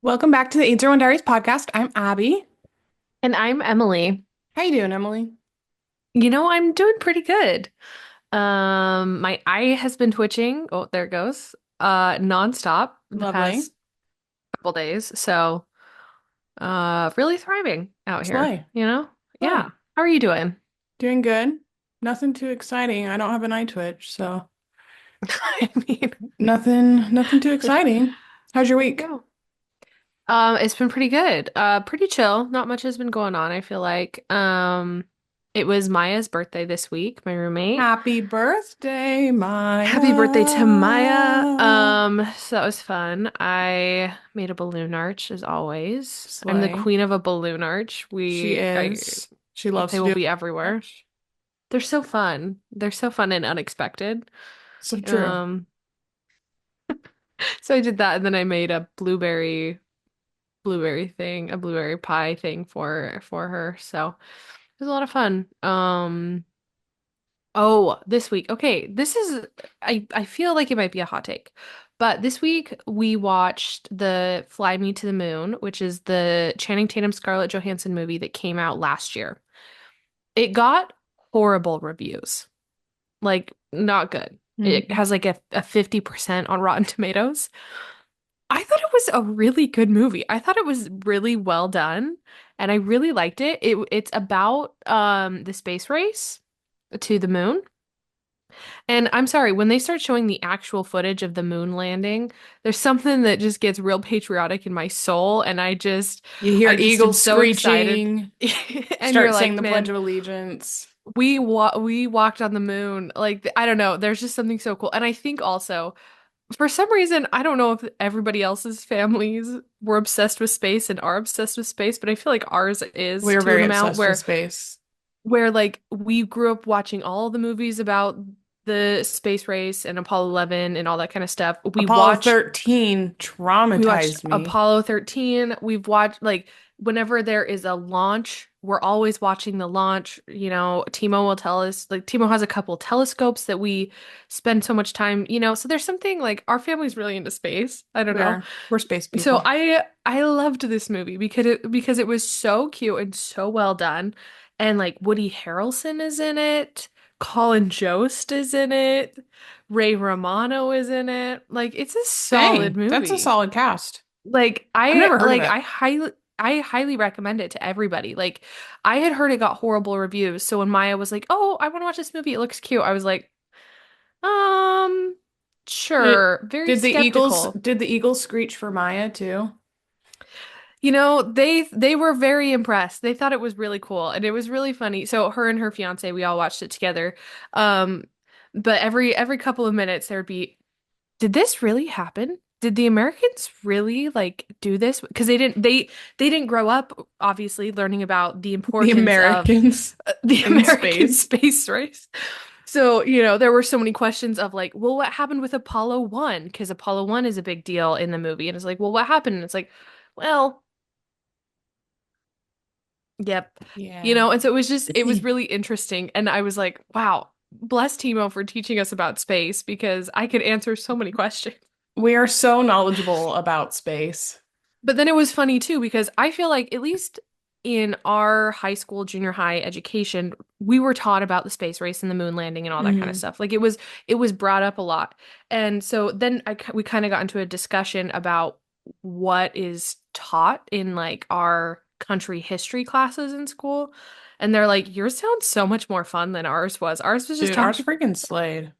Welcome back to the 801 Diaries podcast. I'm Abby. And I'm Emily. How you doing, Emily? I'm doing pretty good. My eye has been twitching. Oh, there it goes. Nonstop the Lovely. past couple days. So, really thriving out here, Slay. you know? Yeah. Slay. How are you doing? Doing good. Nothing too exciting. I don't have an eye twitch, so I mean, nothing too exciting. How's your there you week? go. It's been pretty good. Pretty chill. Not much has been going on, I feel like. It was Maya's birthday this week, my roommate. Happy birthday, Happy birthday to Maya. Maya. So that was fun. I made a balloon arch as always. I'm the Slay. queen of a balloon arch. She is. She loves They to will do be everywhere. much. They're so fun. They're so fun and unexpected. So true. Um, so I did that and then I made a blueberry thing, a blueberry pie thing for her. So it was a lot of fun. Oh, this week. Okay, this is I feel like it might be a hot take. But this week we watched the Fly Me to the Moon, which is the Channing Tatum Scarlett Johansson movie that came out last year. It got horrible reviews. Like not good. It Mhm. has like a 50% on Rotten Tomatoes. I thought it was a really good movie. I thought it was really well done and I really liked it. It's about the space race to the moon. And I'm sorry, when they start showing the actual footage of the moon landing, there's something that just gets real patriotic in my soul. And You hear I just am eagles so excited. screeching, And you're start saying like, the Pledge man, of Allegiance. we walked on the moon. Like, I don't know, there's just something so cool. And I think also, for some reason, I don't know if everybody else's families were obsessed with space and are obsessed with space, but I feel like ours is We are to an very amount obsessed with where space. like we grew up watching all the movies about the space race and Apollo 11 and all that kind of stuff. Apollo 13 We watched traumatized me. Apollo 13. We've watched like whenever there is a launch, we're always watching the launch. Timo will tell us like Timo has a couple telescopes that we spend so much time, so there's something like our family's really into space. I don't know. We're space So people. I loved this movie because it was so cute and so well done. And like Woody Harrelson is in it, Colin Jost is in it, Ray Romano is in it. Like it's a solid Dang, that's a movie. solid cast. Like I've I never heard of like it. I highly recommend it to everybody. Like I had heard it got horrible reviews. So when Maya was like, "Oh, I want to watch this movie. It looks cute." I was like, "Um, Did, sure." Very did the Eagles skeptical. did the Eagles screech for Maya too? They were very impressed. They thought it was really cool and it was really funny. So her and her fiance, we all watched it together. Um, but every couple of minutes there'd be, did this really happen? Did the Americans really like do this? Because they didn't grow up obviously learning about the The importance of Americans the in American space. space race. So, there were so many questions of like, well, what happened with Apollo 1? Because Apollo 1 is a big deal in the movie. And it's like, well, what happened? And it's like, well, yep. Yeah. And so it was really interesting. And I was like, wow, bless Timo for teaching us about space because I could answer so many questions. We are so knowledgeable about space. But then it was funny too because I feel like at least in our high school, junior high education, we were taught about the space race and the moon landing and all that kind of Hmm. stuff. Like it was brought up a lot. And so then we kind of got into a discussion about what is taught in like our country history classes in school. And they're like, yours sounds so much more fun than ours was. Ours was just Dude, ours talking freaking slayed.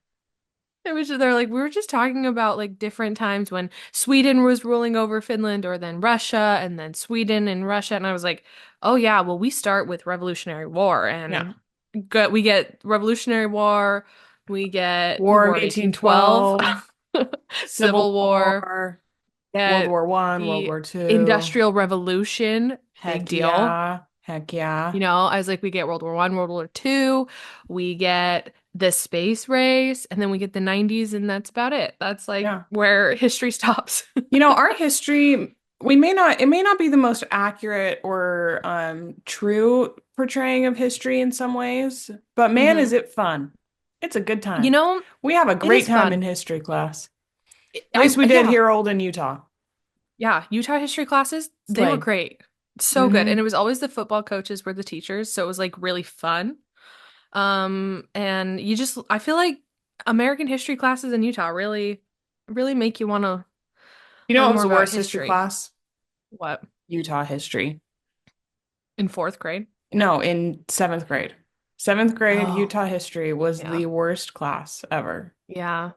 they're like, we were just talking about like different times when Sweden was ruling over Finland or then Russia and then Sweden and Russia. And I was like, oh yeah, well, we start with Revolutionary War Yeah. and we get Revolutionary War, we get the War of War of 1812, 1812, Civil Civil War, War, World get War One, World the War Two. Industrial Revolution, big Heck deal. yeah. Heck yeah. I was like, we get World War One, World War Two, we get the space race, and then we get the 90s, and that's about it. That's like Yeah. where history stops. Our history, it may not be the most accurate or true portraying of history in some ways, but man, is hmm it fun. It's a good You time. know, We have a it great is time in fun. history class. At least we did Yeah, here old in Utah. Yeah, Utah history classes, they were Slay. great. So good. Mm-hmm. And it was always the football coaches were the teachers, so it was like really fun. And you just I feel like American history classes in Utah really make you want to You know learn what was more the about worst history history. class? What? Utah history. In fourth grade? No, in seventh grade. Seventh grade Oh, Utah history was yeah. the worst class ever Yeah.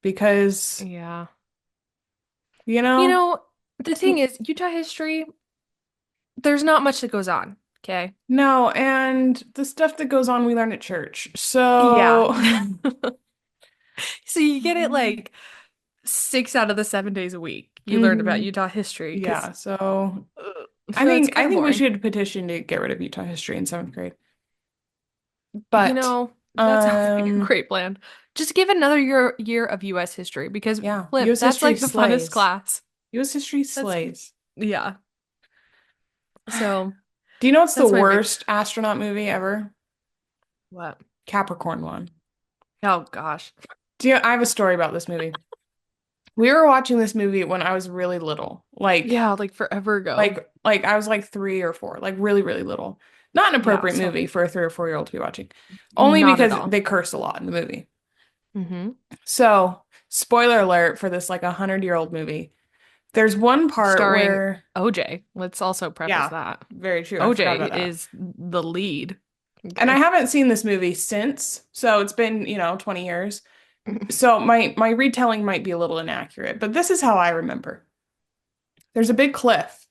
because, Yeah. you You know, know, the thing is, Utah history, there's not much that goes on, okay? no, and the stuff that goes on we learn at church. Yeah. So, So you get it like 6 out of the 7 days a week. You learn about mhm. Utah history because Yeah, so so it's I kind of think we boring. should petition to get rid of Utah history in seventh grade. You But know, that sounds like a um great plan. Just give another year of US history because yeah, Flip, US that's history like the funnest slays. class. US history That's slays. yeah. So Do you know what's the that's my big worst astronaut movie ever? what? Capricorn one. Oh gosh. I have a story about this movie. We were watching this movie when I was really little. Yeah, like forever ago. Like I was like 3 or 4, like really, really little. Not an Yeah, appropriate so movie for a 3 or 4 year old to be watching. Only not at because all. they curse a lot in the movie. Mm-hmm. So, spoiler alert for this like 100-year-old movie. There's one part Starring where, OJ. Let's also preface yeah, that. very true. I forgot OJ about that. is the lead. And I Okay. haven't seen this movie since, so it's been, 20 years. So my retelling might be a little inaccurate, but this is how I remember. There's a big cliff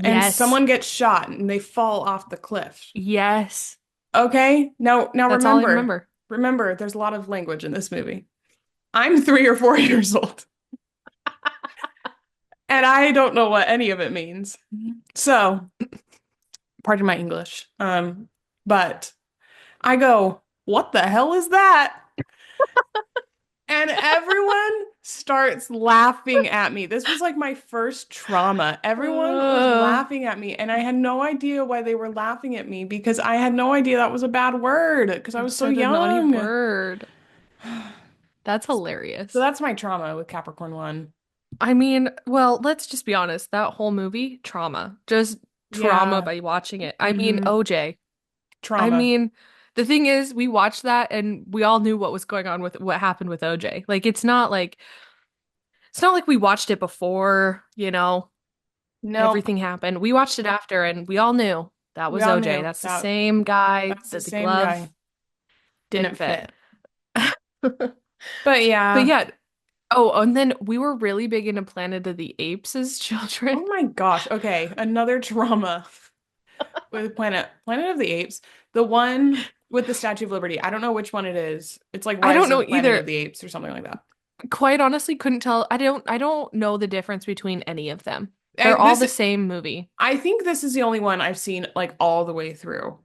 and Yes. someone gets shot and they fall off the cliff. Yes. Okay? Now That's all I remember. remember, there's a lot of language in this movie. I'm 3 or 4 years old, and I don't know what any of it means. So, pardon my English. But I go, what the hell is that? And everyone starts laughing at me. This was like my first trauma. Everyone was Uh, laughing at me, and I had no idea why they were laughing at me because I had no idea that was a bad word because I was so said a naughty young. word. That's So hilarious. that's my trauma with Capricorn 1. I mean, well, let's just be honest. That whole movie, trauma. Just trauma Yeah. by watching it. I mean, Hmm. OJ. I Trauma. mean, the thing is, we watched that and we all knew what was going on with what happened with OJ. Like, it's not like we watched it before, Nope. everything happened. We watched it after and we all knew that We was all OJ. knew That's the that same guy that's the that the same glove guy. didn't Didn't fit. fit. But But yeah. yeah, oh, and then we were really big into Planet of the Apes as children. Oh my gosh. Okay. Another trauma with Planet of the Apes. The one with the Statue of Liberty. I don't know which one it is. It's like I Rise don't of know the Planet of either. the Apes or something like that. Quite honestly, couldn't tell. I don't know the difference between any of them. They're I, all this the same movie. I think this is the only one I've seen like all the way through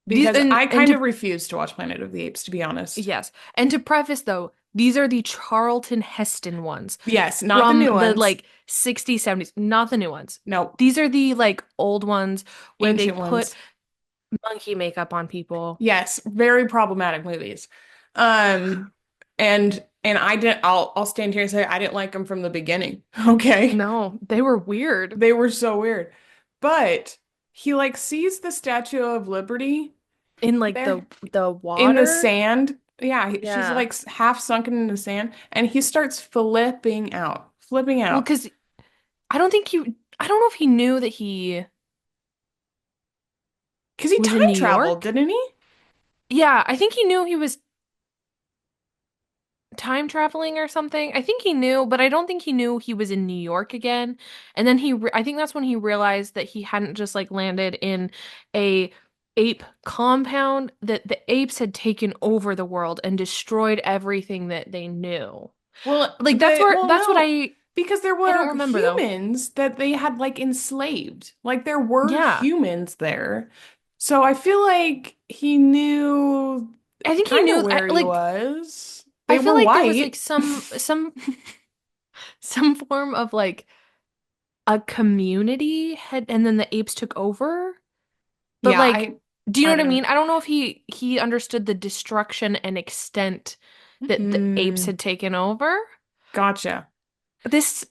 These because I and kind to of refuse to watch Planet of the Apes, to be honest. yes, and to preface though, these are the Charlton Heston ones Yes, not the from new the ones. like 60s, 70s, not the new ones. No, These are the like old ones where they ancient put ones. monkey makeup on people. Yes, very problematic movies. Um, and I'll stand here and say I didn't like them from the beginning. Okay. No, they were weird They were so weird. But he like sees the Statue of Liberty in like there the in the water. sand. Yeah, she's Yeah. like half sunken in the sand and he starts flipping out. Flipping Well, out. because I don't know if he knew that he Because he was in time New traveled, York. didn't he? Yeah, I think he knew he was time traveling or something. I think he knew, but I don't think he knew he was in New York again. And then I think that's when he realized that he hadn't just like landed in a ape compound, that the apes had taken over the world and destroyed everything that they knew. Like that's what No, because there I don't were remember though. humans that they had like enslaved. Like there were Yeah. humans there. So I feel like he knew I think he kind of knew where he like was. I They feel were like there was like white. some some form of like a community had and then the apes took over. But Yeah, like, do you know I what I don't mean? I don't know if he understood the destruction and extent know. that the apes had taken over. Gotcha. This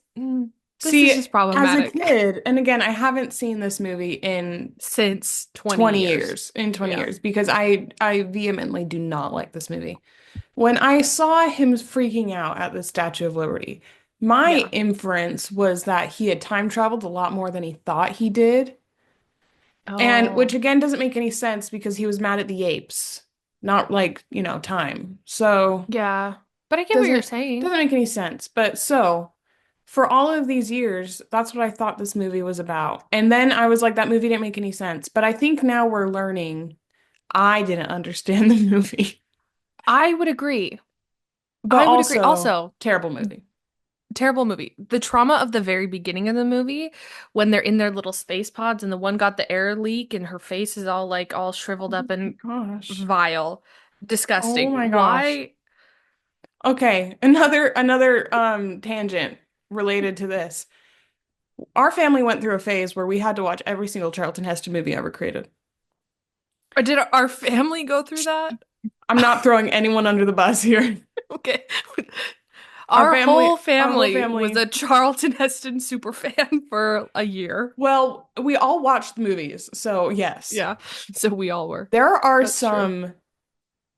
This is See, just as a problematic. kid, and again, I haven't seen this movie in Since 20 20 years. years, in 20 Yeah. years, because I vehemently do not like this movie. When I saw him freaking out at the Statue of Liberty, my Yeah. inference was that he had time traveled a lot more than he thought he did. And which Oh, again doesn't make any sense because he was mad at the apes, not like, time. So yeah. But I get what you're doesn't saying. doesn't make any sense. But so for all of these years, that's what I thought this movie was about. And then I was like, that movie didn't make any sense. But I think now we're learning I didn't understand the movie. I would agree. But I would agree. also, Also, terrible movie. terrible movie. The trauma of the very beginning of the movie when they're in their little space pods and the one got the air leak and her face is all like all shriveled Oh up my and gosh. vile. Oh Disgusting. my gosh. Why? Okay, another tangent related to this. Our family went through a phase where we had to watch every single Charlton Heston movie ever created. Or did our family go through that? I'm not throwing anyone under the bus here. Okay. Our Our family, whole our whole family was family. a Charlton Heston super fan for a year. Well, we all watched the movies, so yes. Yeah. So we all were. There are That's true. some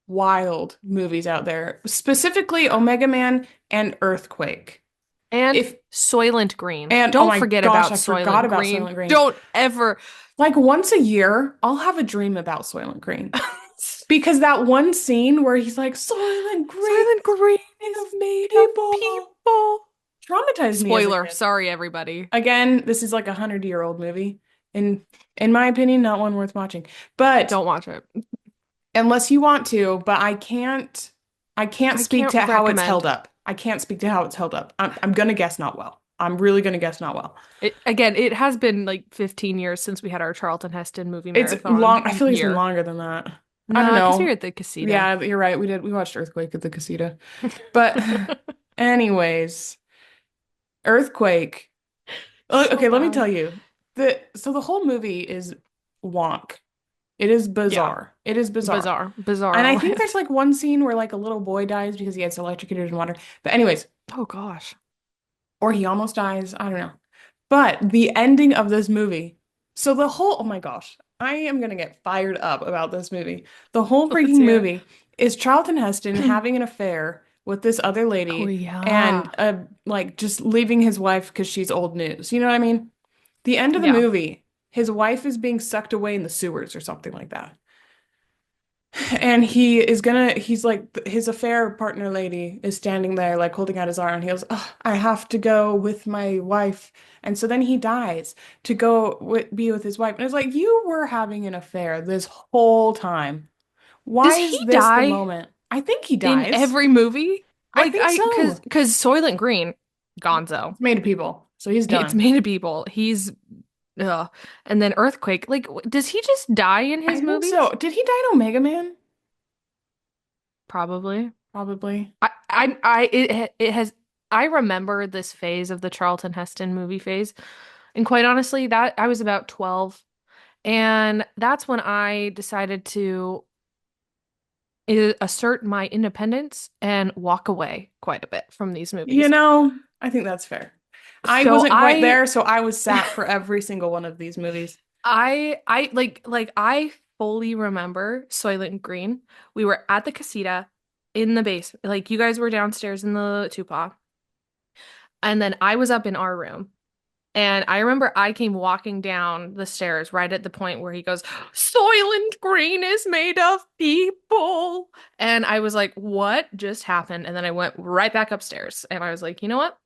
wild movies out there, specifically Omega Man and Earthquake. And If Soylent Green. and oh Don't my forget gosh, about I forgot Soylent about Green. Soylent Green. Don't ever. Like once a year, I'll have a dream about Soylent Green. Because that one scene where he's like, Soylent Green Soylent Green is is of made of people people. traumatized me as a Spoiler. kid. Sorry, everybody. Again, this is like a 100-year-old movie. In my opinion, not one worth watching. But Don't watch it. unless you want to, but I can't I speak can't to how it's held recommend. up. I can't speak to how it's held up. I'm gonna guess not well. I'm really gonna guess not well. It has been like 15 years since we had our Charlton Heston movie It's marathon long. I feel like it's been year. longer than that. I don't Nah, because we were know. at the casita. Yeah, you're right. We watched Earthquake at the casita. But anyways, Earthquake. So Okay, let me bad. tell you. The whole movie is wonk. It is Yeah. bizarre. It is bizarre. Bizarre. Bizarre And all I think around. there's like one scene where like a little boy dies because he gets electrocuted in water. But anyways, Oh gosh. or he almost dies. I don't know. But the ending of this movie. So the whole, oh my gosh, I am gonna get fired up about this movie. The whole Let's freaking hear movie is Charlton Heston having an affair with this other Oh lady and yeah. like just leaving his wife because she's old news. You know what I mean? The end of the Yeah. movie, his wife is being sucked away in the sewers or something like that. And he's like, his affair partner lady is standing there, like holding out his arm. And he goes, oh, I have to go with my wife. And so then he dies to go be with his wife. And it's like, you were having an affair this whole time. Why Does he is this the die moment? I think he in dies. every movie? I Like think I so. cause Soylent Green, Gonzo. It's made of people. So he's It's done. made of people. He's and then Earthquake. Like does he just die in I his think so. movies? Did he die in Omega Man? Probably. Probably. It has I remember this phase of the Charlton Heston movie phase. And quite honestly, that I was about 12 and that's when I decided to assert my independence and walk away quite a bit from these You movies. know, I think that's fair. I So wasn't quite there, so I was sat for every single one of these movies. I fully remember Soylent Green. We were at the casita in the base. Like you guys were downstairs in the Tupac. And then I was up in our room. And I remember I came walking down the stairs right at the point where he goes, Soylent Green is made of people. And I was like, what just happened? And then I went right back upstairs and I was like, you know what?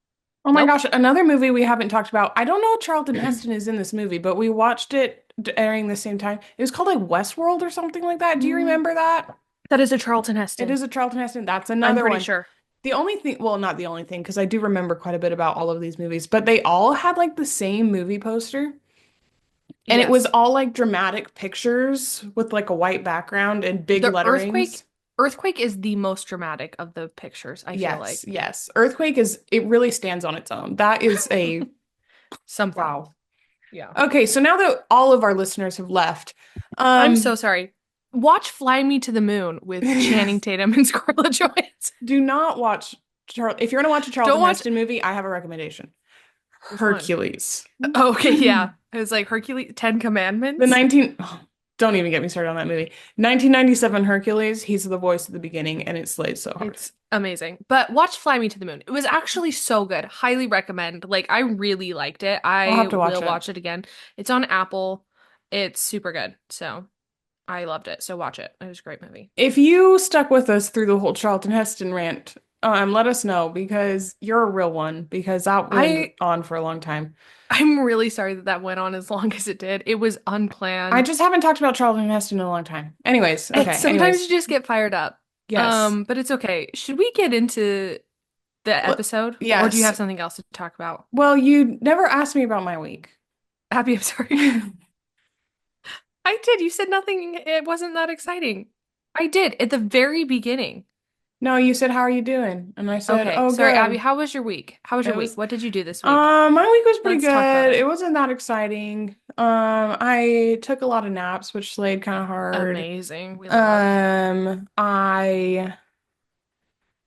Oh my Nope. gosh, another movie we haven't talked about. I don't know if Charlton Heston is in this movie, but we watched it airing the same time. It was called like Westworld or something like that. Do you Mm, remember that? That is a Charlton It Heston. is a Charlton Heston. That's I'm another pretty one. sure. The only thing, well, not the only thing, because I do remember quite a bit about all of these movies, but they all had like the same movie poster. And it was Yes. all like dramatic pictures with like a white background and big The earthquake letterings. earthquake is the most dramatic of the pictures, I feel Yes, like. yes. Earthquake it really stands on its own. That is a Something. wow. Yeah. Okay, so now that all of our listeners have left, I'm so um, sorry. Watch Fly Me to the Moon with Channing Tatum and Scarlett Johansson. do not watch if you're gonna watch a Don't Charlton watch Heston movie, I have a recommendation. Which one? Hercules. Oh, okay, yeah. It was like Hercules, Ten The Commandments. 19 oh, don't even get me started on that movie. 1997 Hercules, he's the voice at the beginning and it slays so hard. It's amazing. But watch Fly Me to the Moon. It was actually so good. Highly recommend. Like, I really liked it. I'll I have to watch will it. watch it again. It's on Apple. It's super good. So I loved it. So watch it. It was a great movie. If you stuck with us through the whole Charlton Heston rant, let us know because you're a real one because that went I on for a long time. I'm really sorry that that went on as long as it did. It was I unplanned. just haven't talked about Charlton Heston in a long time. Anyways, And okay, sometimes you anyways. just get fired up. Yes. But it's okay. Should we get into the Well, episode, or do you yes. have something else to talk about? Well, you never asked me about my week. Abby, I'm sorry. I did. You said nothing. It wasn't that exciting. I did at the very beginning. No, you said, "How are you doing?" And I said, Okay. "Oh, Sorry, Abby. good." How was your week? How was your It week? was What did you do this week? my week was pretty Let's talk about good. it. It wasn't that exciting. I took a lot of naps, which slayed kind of hard. Amazing. We love. I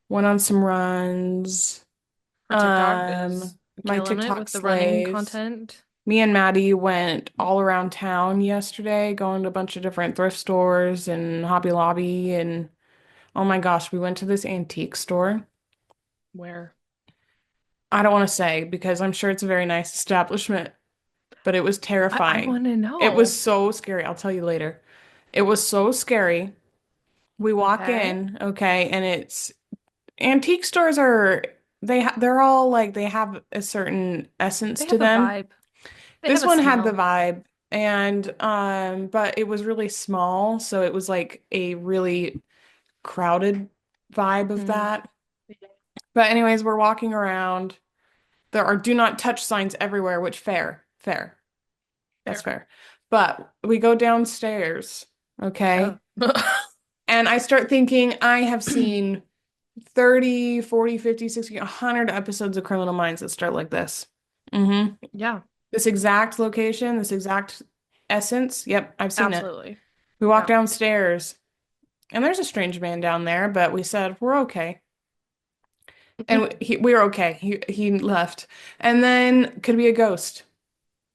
went on some runs. Her TikTok is My killing it TikTok with the running slays. content. Me and Maddie went all around town yesterday, going to a bunch of different thrift stores and Hobby Lobby and oh my gosh, we went to this antique store. Where? I don't want to say because I'm sure it's a very nice establishment, but it was I terrifying. want to It was know. so scary. I'll tell you later. It was so scary. We walk Okay. in, okay, and it's antique stores are they're all like they have a certain essence They to have a them. vibe. They have This a one had the smell. vibe and but it was really small, so it was like a really crowded vibe of Mm. that. But anyways, we're walking around. There are do not touch signs everywhere, which fair, fair. That's Fair. fair. But we go downstairs, okay? Oh. And I start thinking I have seen 30, 40, 50, 60, 100 episodes of Criminal Minds that start like this. Mm-hmm. Yeah, This exact location, this exact essence. Yep, I've seen it. absolutely. We walk Yeah. downstairs and there's a strange man down there, but we said we're okay. And we were okay. He left. And then could be a ghost.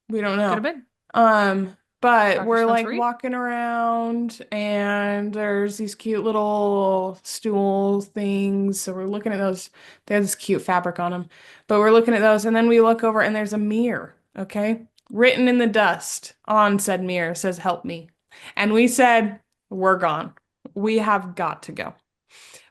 We don't Could have know. been. But Dr. we're like Spencer. walking around and there's these cute little stool things. So we're looking at those. They have this cute fabric on them. But we're looking at those and then we look over and there's a mirror, okay? Written in the dust on said mirror says help me. And we said, we're gone. We have got to go.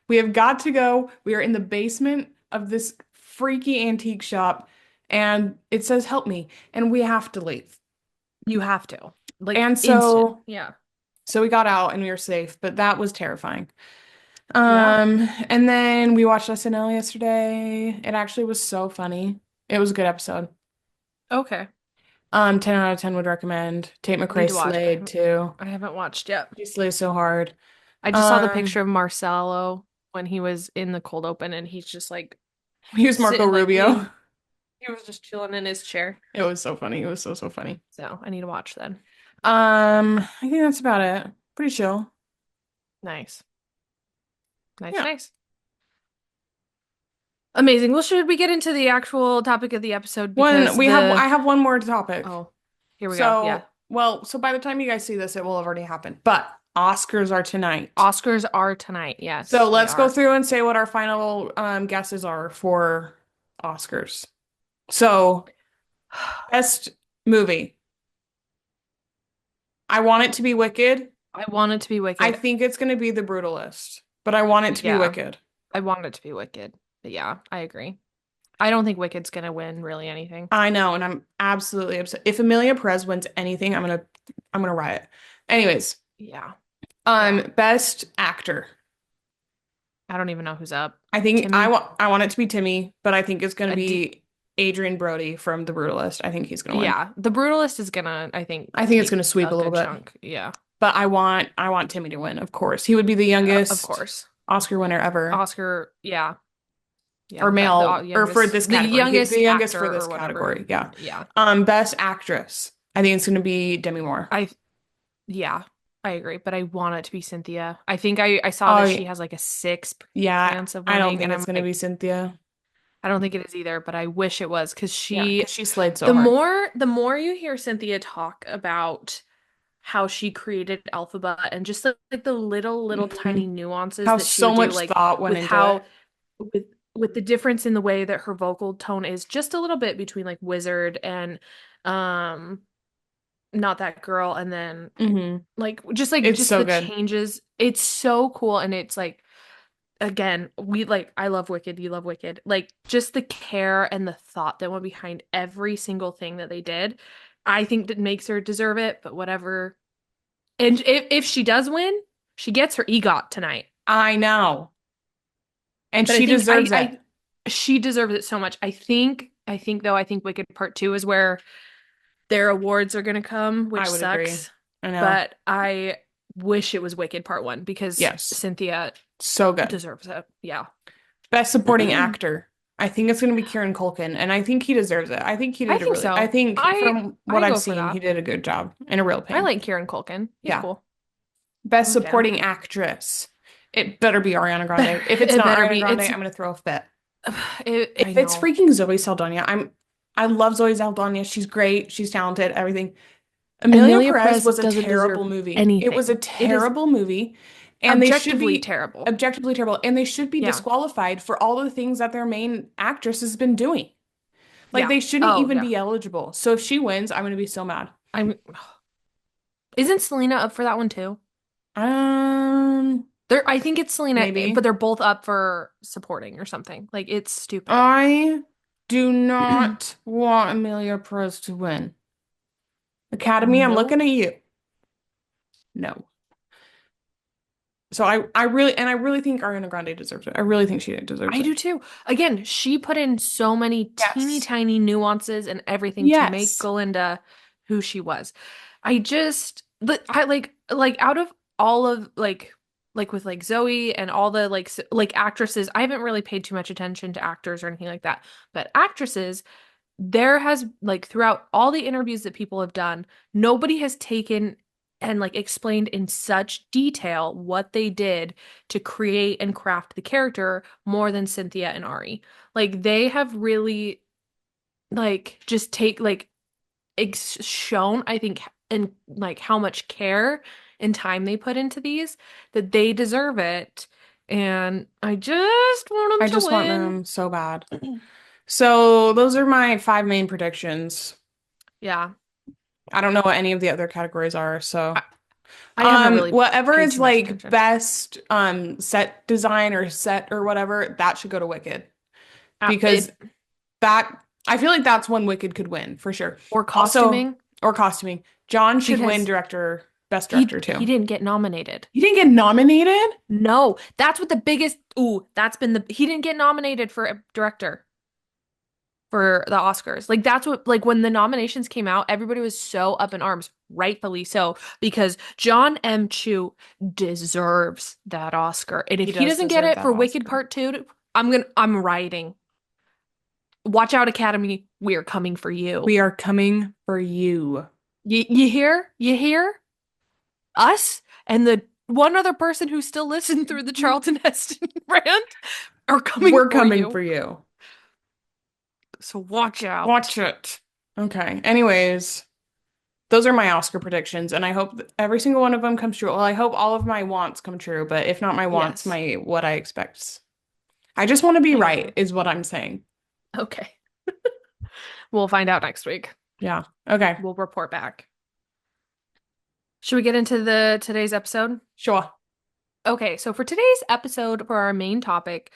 We have got to go. We are in the basement of this freaky antique shop and it says help me and we have to leave. You have to. Like And instant. so Yeah. so we got out and we were safe, but that was terrifying. Yeah. And then we watched SNL yesterday. It actually was so funny. It was a good episode. Okay. 10 out of 10 would recommend. Tate Need McRae to watch. slayed too. I haven't watched yet. She slays so hard. I just saw the Um, picture of Marcelo when he was in the cold open and he's just like he was Marco sitting like Rubio. he was just chilling in his chair. It was so funny. It was so funny. So I need to watch then. I think that's about it. Pretty chill. Nice. Nice, Yeah. nice. Amazing. Well, should we get into the actual topic of the episode One because we have the I have one more topic. oh, here we go. Yeah. So, well, so by the time you guys see this, it will have already happened. But Oscars are tonight. Oscars are tonight. So Yes, they let's go are. through and say what our final guesses are for Oscars. So, best movie. I want it to be Wicked. I want it to be I Wicked. think it's going to be The Brutalist, but I want it to be Yeah, Wicked. I want it to be Wicked. But yeah, I agree. I don't think Wicked's gonna win really anything. I know, and I'm absolutely upset. If Amelia Perez wins anything, I'm gonna riot. Anyways, Yeah. Yeah. best actor. I don't even know who's up. I think Timmy? I want it to be Timmy, but I think it's gonna A D be Adrian Brody from The Brutalist. I think he's gonna win. Yeah, The Brutalist is gonna, I think, I think it's take gonna sweep a a little good bit. chunk. Yeah. But I want Timmy to win, of course. He would be the Of youngest course. Oscar winner ever. Oscar, yeah. Yeah, Or male, or for this the category. youngest The youngest actor for this or whatever. category. Yeah. Yeah. Best actress. I think it's gonna be Demi Moore. Yeah, I agree, but I want it to be Cynthia. I think I saw Oh that yeah. she has like a 6% Yeah, chance of I don't winning, think and it's I'm gonna like, be Cynthia. I don't think it is either, but I wish it was because Yeah, she, because she slayed so the hard. more you hear Cynthia talk about how she created Elphaba and just like the little Hmm. tiny nuances How that she so would do, much like thought went with into it. how with with the difference in the way that her vocal tone is just a little bit between like Wizard and um Not That Girl, and then Hmm. like It's just so the good. changes. It's so cool, and it's like again, we like I love Wicked, you love Wicked. Like just the care and the thought that went behind every single thing that they did. I think that makes her deserve it, but whatever. And if she does win, she gets her EGOT tonight. I know. And But I she think deserves it. she deserves it so much. I think Wicked Part 2 is where their awards are gonna come, I which would agree. sucks. I know. But I wish it was Wicked Part 1 because Yes. Cynthia So good. deserves it. Yeah. Best supporting actor. I think it's going to be Kieran Culkin, and I think he deserves it. I think he I did a think really, I so. think from what I I've go for seen, he that. did a good job and a real I pain. like Kieran Culkin. He's Yeah. cool. Best I'm down. supporting actress. It better be Ariana Better, Grande. If it's it not better Ariana be. Grande, It's I'm going to throw a fit. I If it's know. freaking Zoe Saldana, I love Zoe Saldana. She's great. She's talented, everything. Emilia Amelia Perez Perez was a doesn't terrible deserve movie. It was a anything. It is terrible movie, and they should objectively be terrible. objectively terrible, and they should be Yeah. disqualified for all the things that their main actress has been doing. Like Yeah. they shouldn't Oh, even yeah. be eligible. So if she wins, I'm gonna be so mad. I'm Isn't Selena up for that one too? Um, I think it's Selena, but maybe. they're both up for supporting or something. Like it's stupid. I do not want Emilia Perez to win. Academy, I'm No. looking at you. No. So I really think Ariana Grande deserves it. I really think she deserves I it. do too. Again, she put in so many teeny Yes. tiny nuances and everything to make Yes. Galinda who she was. I like out of all of like with like Zoe and all the like actresses, I haven't really paid too much attention to actors or anything like that. But actresses, there has like throughout all the interviews that people have done, nobody has taken and like explained in such detail what they did to create and craft the character more than Cynthia and Ari. Like they have really like just take like shown, I think, and like how much care and time they put into these that they deserve it. And I just I want them to just want win. them so bad. So those are my five main predictions. Yeah. I don't know what any of the other categories are, so I, I haven't really whatever paid is too much like attention. best set design or set or whatever, that should go to Wicked. Because It that I feel like that's when Wicked could win for sure. or Also, costuming or costuming. John should win because director, best director he too. didn't get nominated. He didn't get nominated? No, that's what the biggest ooh, that's been the he didn't get nominated for a director for the Oscars. Like that's what like when the nominations came out, everybody was so up in arms, rightfully so, because John M. Chu deserves that Oscar. And if He he does doesn't get deserve it that for Wicked Oscar. Part 2, I'm writing. Watch out, Academy. We are coming for you. We are coming for you. You hear? You hear? Us and the one other person who still listened through the Charlton Heston rant are coming We're for coming you. for you. So watch out. Watch it. Okay. Anyways, those are my Oscar predictions, and I hope that every single one of them comes true. Well, I hope all of my wants come true, but if not my wants, Yes, my what I expect. I just want to be I go right, for. is what I'm saying. Okay. We'll find out next week. Yeah. Okay. We'll report back. Should we get into the today's episode? Sure. Okay, so for today's episode, for our main topic,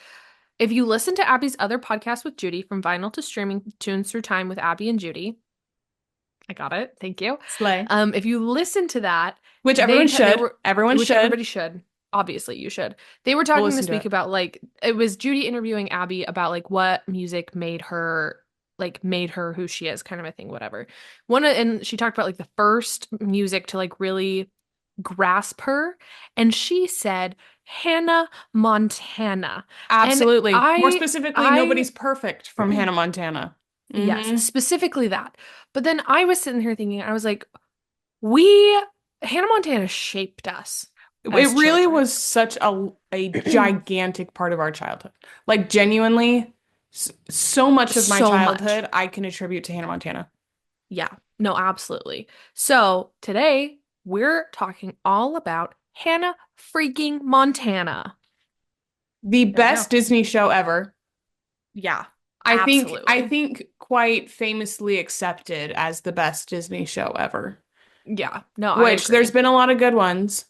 if you listen to Abby's other podcast with Judy, From Vinyl to Streaming, Tunes Through Time with Abby and Judy, I got it. Thank you. Slay. If you listen to that, Which they everyone they should. were Everyone which should. everybody should. Obviously, you should. They were Go talking listen this to week it. about like it was Judy interviewing Abby about like what music made her who she is, kind of a thing, whatever. And she talked about like the first music to like really grasp her, and she said Hannah Montana. And Absolutely. More specifically, I Nobody's Perfect from Hannah Montana. yes, Mm-hmm. specifically that. But then I was sitting here thinking, I was like, we Hannah Montana shaped us It as really children. was such a gigantic part of our childhood. Like genuinely So much of my So much. childhood I can attribute to Hannah Montana. Yeah. No, absolutely. So today we're talking all about Hannah freaking Montana. The There we go. best Disney show ever. Yeah, I absolutely. think quite famously accepted as the best Disney show ever. Yeah, no, I Which there's agree. been a lot of good ones.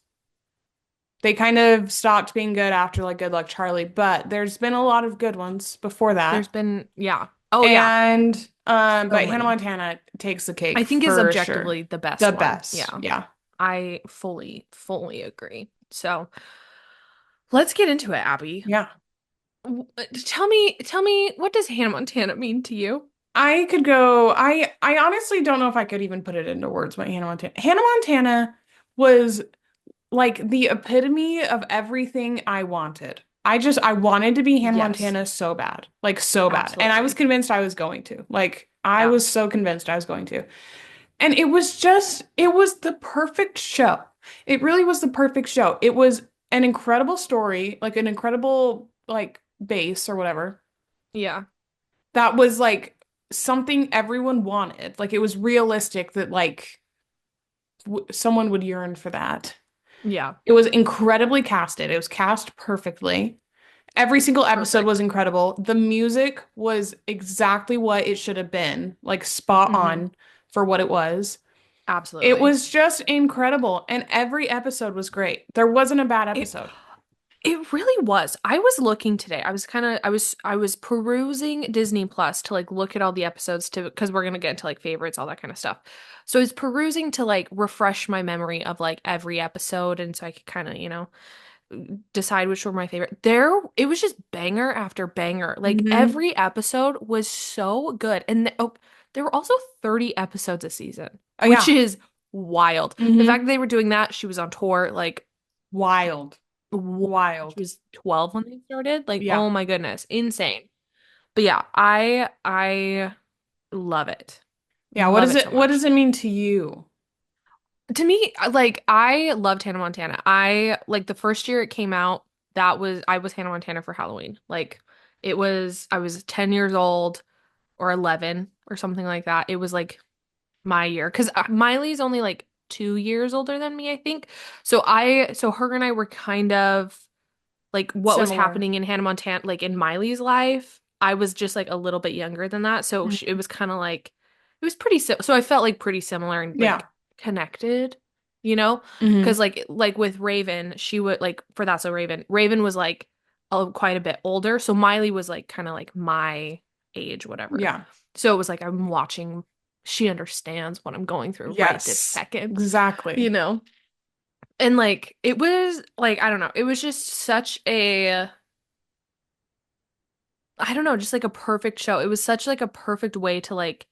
They kind of stopped being good after like Good Luck Charlie, but there's been a lot of good ones before There's that. been, yeah. Oh, yeah, And so but Hannah many. Montana takes the cake I think is for sure. objectively the best The one. best. Yeah, Yeah. I fully agree. So let's get into it, Abby. Yeah. Tell me, what does Hannah Montana mean to you? I could go I honestly don't know if I could even put it into words what Hannah Montana. Hannah Montana was like the epitome of everything I wanted. I wanted to be Hannah Yes, Montana so bad. Like so bad. And I was absolutely. convinced I was going to. Like I Yeah. was so convinced I was going to. And it was the perfect show. It really was the perfect show. It was an incredible story, like an incredible like base or whatever. Yeah. That was like something everyone wanted. Like it was realistic that like w someone would yearn for that. Yeah. It was incredibly casted. It was cast perfectly. Every single episode was Perfect. incredible. The music was exactly what it should have been, like spot Hmm. on for what it was. It Absolutely. was just incredible, and every episode was great. There wasn't a bad It episode. it really was. I was looking today. I was perusing Disney Plus to like look at all the episodes to because we're gonna get into like favorites, all that kind of stuff. So I was perusing to like refresh my memory of like every episode and so I could kind of, decide which were my favorite. It was just banger after banger. Like Hmm. every episode was so good. And there were also 30 episodes a season, Oh which yeah. is wild. The fact Hmm. that they were doing that, she was on tour, like Wild. w- she Wild. was 12 when they started. Like, Yeah. oh my goodness, insane. But yeah, I love it. Yeah. Love it so What does much. it mean to you? To me, like I loved Hannah Montana. I like the first year it came out, I was Hannah Montana for Halloween. Like I was 10 years old or 11 or something like that. It was like my year because Miley's only like 2 years older than me, I think. So her and I were kind of like what was Similar. happening in Hannah Montana, like in Miley's life. I was just like a little bit younger than that. It Mhm. was kind of like, it was pretty, so I felt like pretty similar and Yeah. like connected, you know? Hmm. Because like with Raven, she would like, for That's So Raven, Raven was like quite a bit older. So Miley was like kind of like my age, whatever. Yeah. So it was like I'm watching, she understands what I'm going through right this Yes. second, you Exactly. know? And like it was like I don't know, it was just such a I don't know, just like a perfect show. It was such like a perfect way to like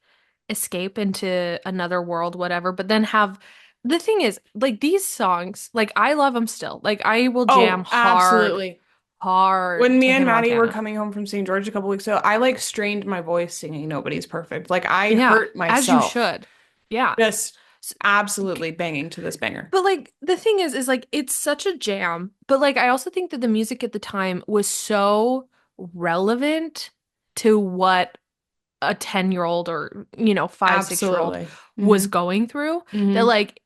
escape into another world, whatever, but then have the thing is, like these songs, like I love them still. Like I will jam Oh, absolutely. hard When me to and Hannah Maddie were Montana. coming home from St. George a couple weeks ago, I like strained my voice singing Nobody's Perfect. Like I Yeah, hurt as you myself should. Yeah. just S- absolutely banging to this banger. But like the thing is like it's such a jam. But like I also think that the music at the time was so relevant to what a 10-year-old or 5 6 year old Absolutely. was Hmm. going through that Hmm. like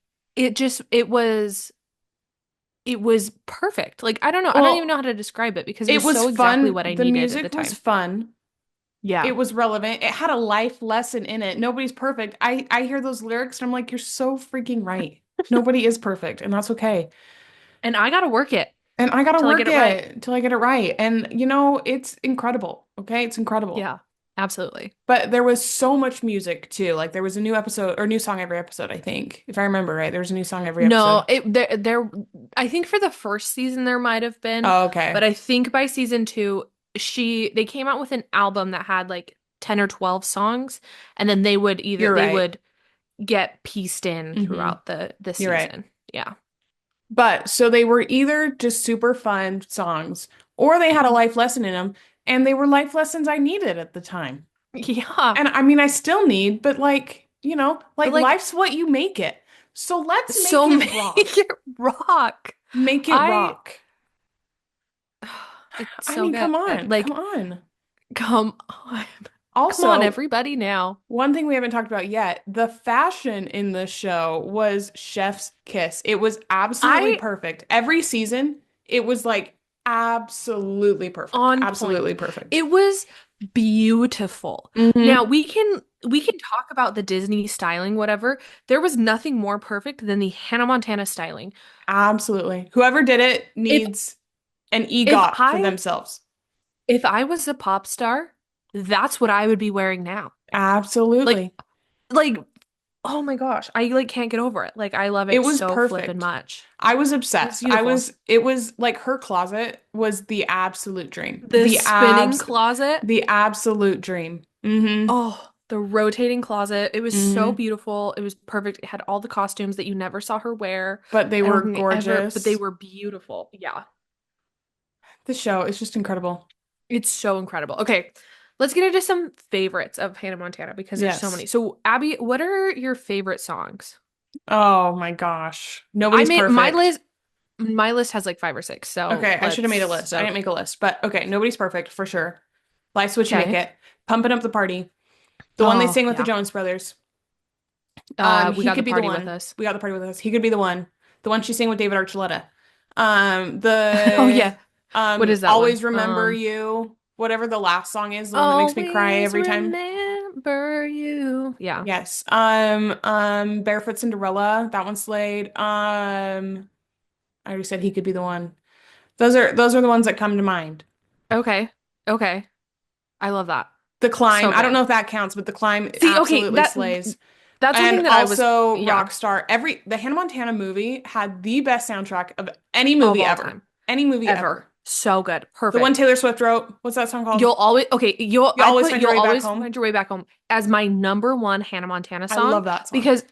it was perfect. Like I don't even know Well, how to describe it because it it was was so exactly fun. what I The needed at the music was time. fun. Yeah. It was relevant. It had a life lesson in it. Nobody's perfect. I hear those lyrics and I'm like, you're so freaking right. Nobody is perfect, and that's okay. And I got to work it And I gotta till I get work it right. it till I get it right. And it's incredible. Okay, it's incredible. Yeah. Absolutely. But there was so much music too. Like there was a new episode or new song every episode, I think. If I remember right, there was a new song every No, episode. I think for the first season there might have been, Oh, but okay. I think by season 2 they came out with an album that had like 10 or 12 songs and then You're they right. would get pieced in Hmm. throughout the You're right. season. Yeah. But so they were either just super fun songs or they had a life lesson in them, and they were life lessons I needed at the time. Yeah. And I mean, I still need, but But like like life's what you make it. So let's make so it make rock. it rock. Make it I it's I so mean, good. come on. Come Like on. Come on. Come on, Also, everybody now. one thing we haven't talked about yet, the fashion in the show was chef's kiss. It was absolutely I perfect. Every season, it was like absolutely perfect. on Absolutely point. perfect. It was beautiful. Hmm. Now we can talk about the Disney styling, whatever. There was nothing more perfect than the Hannah Montana styling. Absolutely. Whoever did it If needs an if EGOT for I themselves. if I was a pop star, that's what I would be wearing now. Like Absolutely. like oh my gosh, I like can't get over it. Like I love It it was so flippin' perfect. much. I was It was obsessed. beautiful. It was like her closet was the absolute dream. The spinning closet. The absolute dream. Hmm. Oh, the rotating closet. It was so Hmm. beautiful. It was perfect. It had all the costumes that you never saw her wear. But they I don't were think I ever, but they gorgeous. were beautiful. Yeah. The show is just incredible. It's so incredible. Okay, let's get into some favorites of Hannah Montana because there's so Yes. many. So, Abby, what are your favorite songs? Oh my gosh. I Nobody's made my perfect. list. My list has like 5 or 6. So Okay, I should have made a list. I so didn't make a list, but okay, nobody's perfect for sure. Life Switch Make okay. It. Pumping Up the Party. The one they Oh sing with the yeah. Jonas Brothers. We He got the could be the party with one. us. We got the party with us. He could be the one. The one she sang with David Archuleta. Oh yeah. What is that one? Always Remember You. Whatever the last song is, the one that makes me cry Always every time. remember you. Yeah. Yes. Barefoot Cinderella. That one slayed. I already said he could be the one. Those are the ones that come to mind. Okay. Okay. I love that. The Climb. So I don't know good. if that counts, but The Climb See, okay, absolutely slays. that's And something that I was, also yeah, Rockstar. The Hannah Montana movie had the best soundtrack of any of movie all ever. time. Any movie Ever. ever. So good. The one Perfect. Taylor Swift wrote. What's that song called? You'll always okay, You always find your you'll way back always home. find your way back home as my number one Hannah Montana I song love that song. because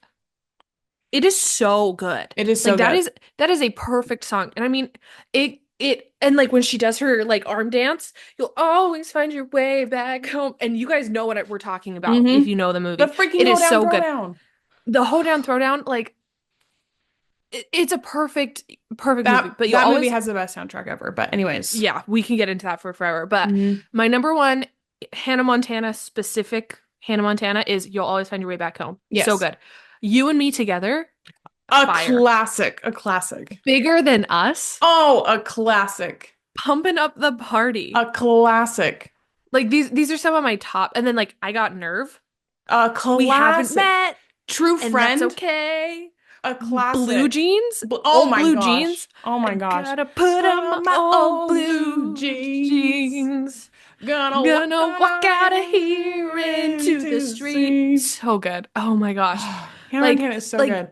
it is so good. It is so Like good. that is a perfect song. And I mean, it and like when she does her like arm dance, you'll always find your way back home. And you guys know what we're talking about if Mm-hmm. you know the The movie. freaking It is hoedown so good. throwdown. The hoedown throwdown, like it's a perfect movie. But you'll That movie always has the best soundtrack ever. But anyways. yeah, we can get into that for forever. But Hmm. my number one Hannah Montana specific Hannah Montana is You'll Always Find Your Way Back Home. So Yes. good. You and Me Together, A fire. classic. A classic. Bigger Than Us, Oh, a classic. pumping up the party. A classic. Like these are some of my top. And then like I Got Nerve. A We haven't classic. met, True and that's Friend. okay. A Blue classic. jeans, Oh old my blue gosh. jeans. Oh my I gosh. gotta put Put on my on my old old blue blue jeans. jeans. Gonna Gonna walk walk out of out here here into the into the street. sea. So good. Oh my gosh. Hannah Like, Montana is so like good.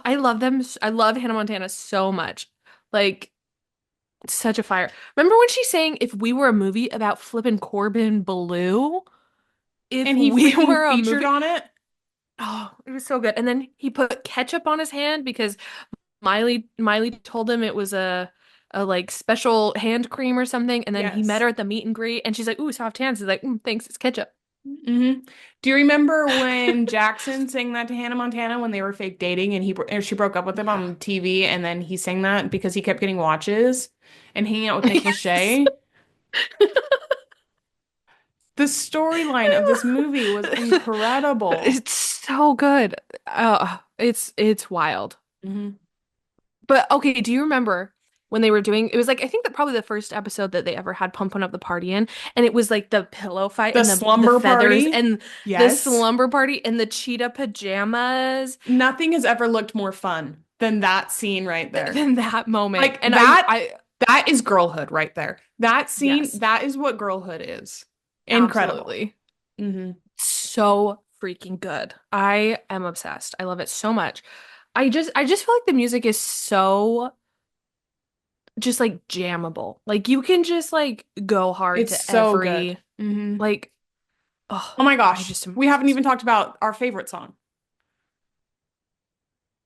I love them. I love Hannah Montana so much. Like, such a fire. Remember when she sang "If we were a movie about flippin' Corbin Blue"? If And he we freaking were a featured movie. on it. Oh, it was so good. And then he put ketchup on his hand because Miley told him it was a like special hand cream or something. And then he met Yes. her at the meet and greet, and she's like, "Ooh, soft hands." He's like, "Thanks, it's ketchup." Hmm. Do you remember when Jackson sang that to Hannah Montana when they were fake dating and or she broke up with him Yeah. on TV and then he sang that because he kept getting watches and hanging out with Nick Yes. Lachey? The storyline of this movie was incredible. It's so good. It's wild. Hmm. But okay, do you remember when they were doing it was like I think that probably the first episode that they ever had Pumping Up the Party in, and it was like the pillow fight The and the slumber feathers party? and the Yes. slumber party and the cheetah pajamas Nothing has ever looked more fun than that scene right there. than that moment. Like And that is girlhood right there. That scene, yes, that is what girlhood is. Incredible. absolutely. Hmm. So freaking good. I am obsessed. I love it so much. I just feel like the music is so just like jammable. Like you can just like go hard It's to so good. every Hmm. like oh Oh my I gosh. just am We haven't obsessed even with talked about our favorite song.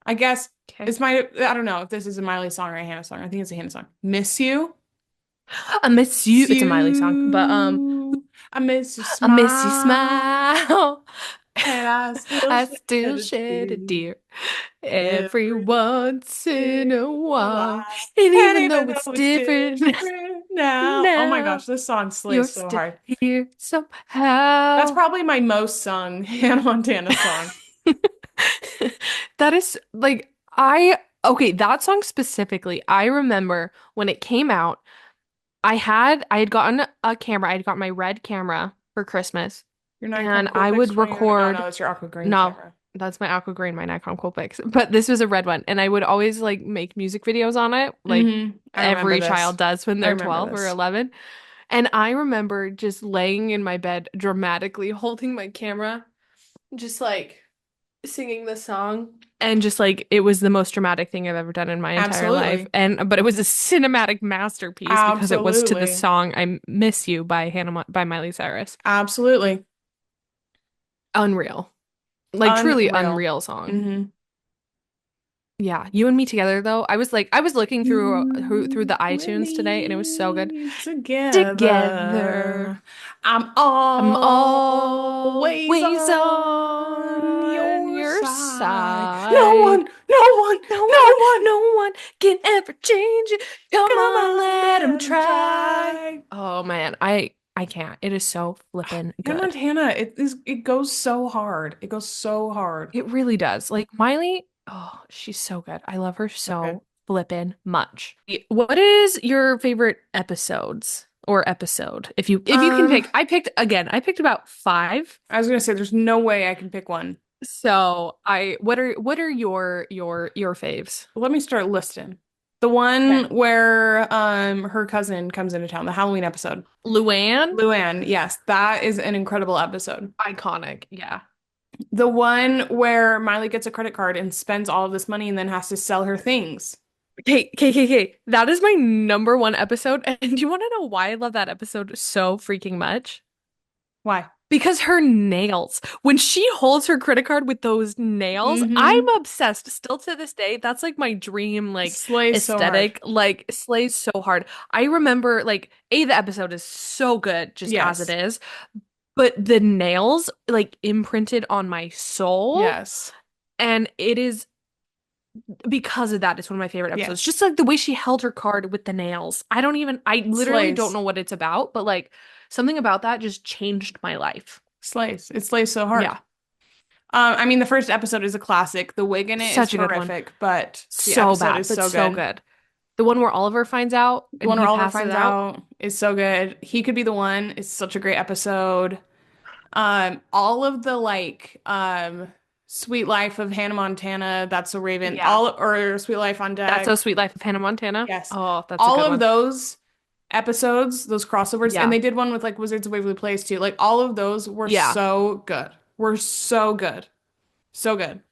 I guess it. Okay. it's I don't know if this is a Miley song or a Hannah song. I think it's a Hannah song. Miss You. I miss you. Miss It's a Miley song, but you. I miss your I miss you smile. smile. And I still I shed still a shed a tear tear every every once in a while. while. And And even even though it's though it's different different now. Oh my now, gosh, this song slays you're so still hard. here That's somehow. probably my most sung Hannah Montana song. That is like, okay, that song specifically, I remember when it came out, I had gotten a camera, I had gotten my red camera for Christmas, Your Nikon and I Coolpix would 20. No, no, record. it's your aqua green No, camera. that's my aqua green, my Nikon Coolpix. But this was a red one, and I would always like make music videos on it, like I remember every this. child does when I they're remember 12 or this. 11. And I remember just laying in my bed dramatically holding my camera, just like singing the song. And just like it was the most dramatic thing I've ever done in my entire life. Absolutely. And but it was a cinematic masterpiece because it was to the Absolutely. song I Miss You by by Miley Cyrus. Absolutely. Unreal. Like truly Unreal. unreal song. Hmm. Yeah, You and Me Together though. I was looking through the You and iTunes today and it was so good. me Together, together. I'm I'm always always on on your your side. No one, side. no one, No no one, one. no one can ever change it. Come Come on, on, let 'em let 'em try. try. Oh man, I can't. It is so flippin' Hannah good. Montana, it goes so hard. It goes so hard. It really does. Like Miley, oh, she's so good. I love her So good. so flippin' much. What is your favorite episodes or episode? If you can Um, pick, I picked about five. I was gonna say there's no way I can pick one. So what are your faves? Let me start listing. The one Okay. where her cousin comes into town, the Halloween episode. Luann? Luann, yes, that is an incredible episode. Iconic. Yeah. The one where Miley gets a credit card and spends all of this money and then has to sell her things. KKK. That is my number one episode. And do you want to know why I love that episode so freaking much? Why? Because her nails. When she holds her credit card with those nails, I'm Mm-hmm. obsessed still to this day. That's like my dream, like Slays so hard. aesthetic, like slays so hard. I remember like the episode is so good just as it Yes. is, but the nails like imprinted on my soul. Yes. And it is because of that, it's one of my favorite episodes. Yes. Just like the way she held her card with the nails. I literally don't Slays. know what it's about, but like something about that just changed my life. Slays. It slays so hard. Yeah, I mean, the first episode is a classic. The wig in it is such a good one. horrific, but the So episode bad, is but so so good. good. The one where Oliver finds out The and one where he Oliver passes finds out. out is so good. He could be the one. It's such a great episode. All of the Sweet Life of Hannah Montana, That's So Raven, Yeah. or Sweet Life on That's So Deck. Sweet Life of Hannah Montana. Yes. Oh, that's a All good of one. those episodes, those crossovers, and Yeah. they did one with like Wizards of Waverly Place too. Like all of those were Yeah. so good. Were so good. So good.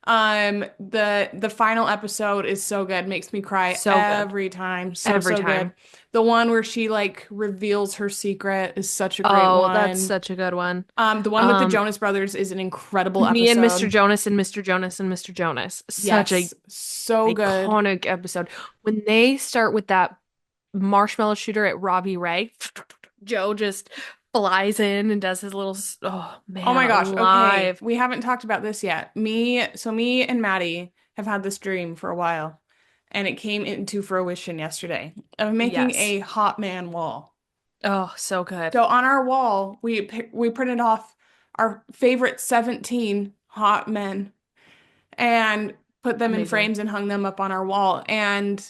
The final episode is so good. Makes me cry So good. every time. So, Every so good. time. The one where she like reveals her secret is such a great Oh, that's one. such a good one. The one with the Um, Jonas Brothers is an incredible Me and Mr. episode. Jonas and Mr. Jonas and Mr. Jonas. Such a Yes, so good. iconic episode. When they start with that marshmallow shooter at Robbie Ray, Joe just flies in and does his little, oh Oh man, my gosh. Okay, alive. we haven't talked about this yet. Me and Maddie have had this dream for a while, and it came into fruition yesterday of making Yes. a hot man wall. Oh, so good. So on our wall, we printed off our favorite 17 hot men and put them in Amazing. frames and hung them up on our wall. And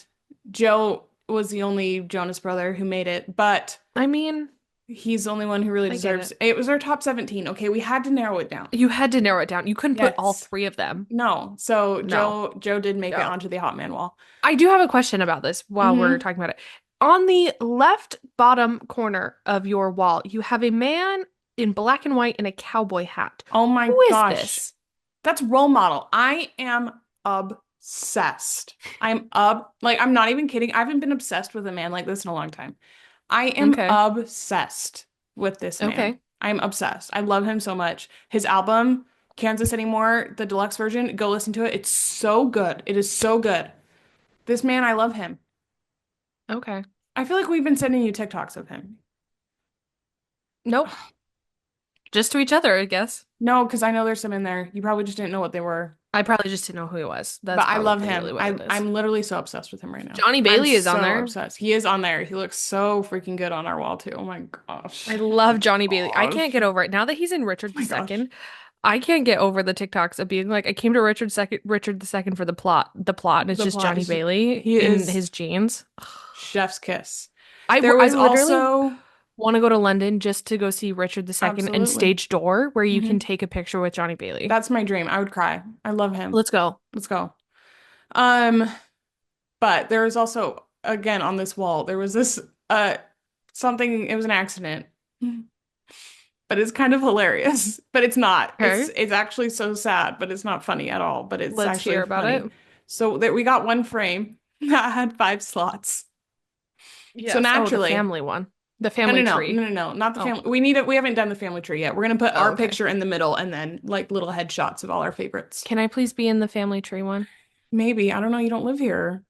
Joe was the only Jonas brother who made it, but I mean, he's the only one who really I get deserves it. it. Was our top 17. Okay, we had to narrow it down. You had to narrow it down. You couldn't put all Yes. three of them. No. So No. Joe did make it No. onto the hot man wall. I do have a question about this while we're Hmm. talking about it. On the left bottom corner of your wall, you have a man in black and white in a cowboy hat. Oh my Who is gosh. this? That's role model. I am obsessed. I'm not even kidding. I haven't been obsessed with a man like this in a long time. I am Okay. obsessed with this man. Okay. I'm obsessed. I love him so much. His album, Kansas Anymore, the deluxe version, go listen to it. It's so good. It is so good. This man, I love him. Okay. I feel like we've been sending you TikToks of him. Nope. Just to each other, I guess. No, because I know there's some in there. You probably just didn't know what they were. I probably just didn't know who he was. That's But I love probably really him. what it I is. I'm literally so obsessed with him right now. Johnny I'm Bailey is on so there. obsessed. He is on there. He looks so freaking good on our wall too. Oh my I gosh. love Oh Johnny Bailey. I my can't gosh. get over it. Now that he's in Oh Richard my gosh. II, I can't get over the TikToks of being like, I came to Richard II for the plot, and it's The just plot Johnny is Bailey he in is his jeans. chef's kiss. I, There I was literally also want to go to London just to go see Richard II and absolutely. Stage Door, where you Hmm. can take a picture with Johnny Bailey. That's my dream. I would cry. I love him. Let's go. Let's go. Um, but there was also again on this wall, there was this something, it was an accident. But it's kind of hilarious. But it's not. Okay, It's actually so sad, but it's not funny at all. But it's let's actually hear about it. funny. So that we got one frame that had 5 slots. So Yes. Oh, the naturally, family one. The no, no, family no, tree. no, no, no, not the Oh. family. We need it. We haven't done the family tree yet. We're gonna put Oh, our okay. picture in the middle and then like little headshots of all our favorites. Can I please be in the family tree one? Maybe. I don't know. You don't live here.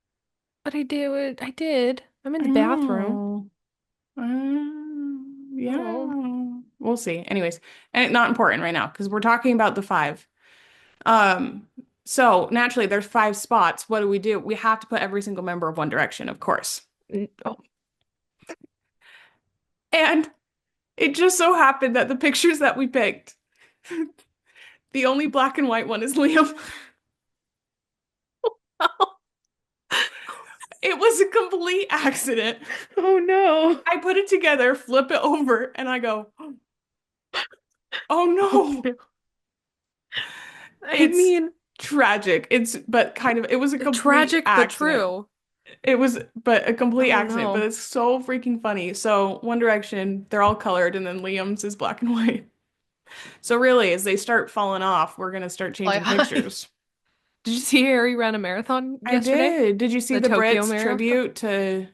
But I did. I did. I'm in I the bathroom. know. Oh. Yeah. We'll see. Anyways, and not important right now because we're talking about the five. Um, so naturally there's 5 spots. What do? We have to put every single member of One Direction, of course. Oh. And it just so happened that the pictures that we picked, the only black and white one is Liam. It was a complete accident. Oh no. I put it together, flip it over, and I go, oh Oh no. no. I It's mean, tragic. But kind of, it was a complete tragic but accident. true. It was, but a complete Oh accident, but no. it's so freaking funny. So One Direction, they're all colored, and then Liam's is black and white. So really, as they start falling off, we're gonna start Like, changing pictures. did you see Harry ran a marathon I yesterday? did. Did you see The the Tokyo Brits Marathon? tribute to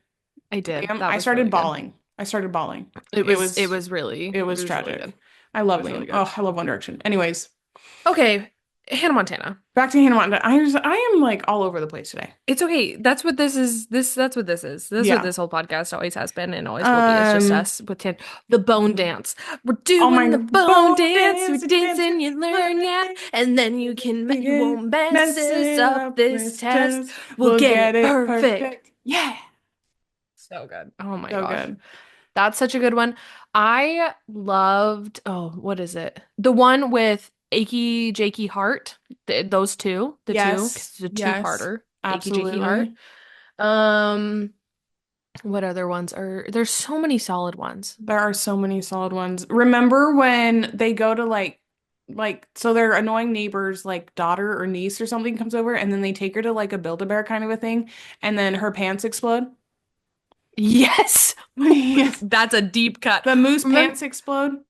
I did. Liam? That I was started really good. bawling. I started bawling. It It was it was was really it it was was really good. tragic. I It love was really Liam. good. Oh, I love One Direction. Anyways, Okay, Hannah Montana. back to Hannah Montana. I am like all over the place today. It's okay. That's what this is. That's what this is. This is what Yeah. this whole podcast always has been and always will be. It's just Um. us with the bone dance. We're Oh doing my the God. bone Bone dance. We dance, dance dance, and you learn, yeah. And then you again, won't mess this messing up up this this test. test. We'll We'll get get it it perfect. perfect. Yeah. So good. Oh my So gosh. good. That's such a good one. I loved, oh, what is it? The one with Achy Jakey Heart. Those two, the two, 'cause Yes. it's a Yes. two-parter. Achy Jakey Heart. Absolutely. Um, what other ones are there's so many solid ones. There are so many solid ones. Remember when they go to so their annoying neighbor's like daughter or niece or something comes over and then they take her to like a Build-A-Bear kind of a thing and then her pants explode? Yes. Yes. That's a deep cut. The moose Remember? pants explode?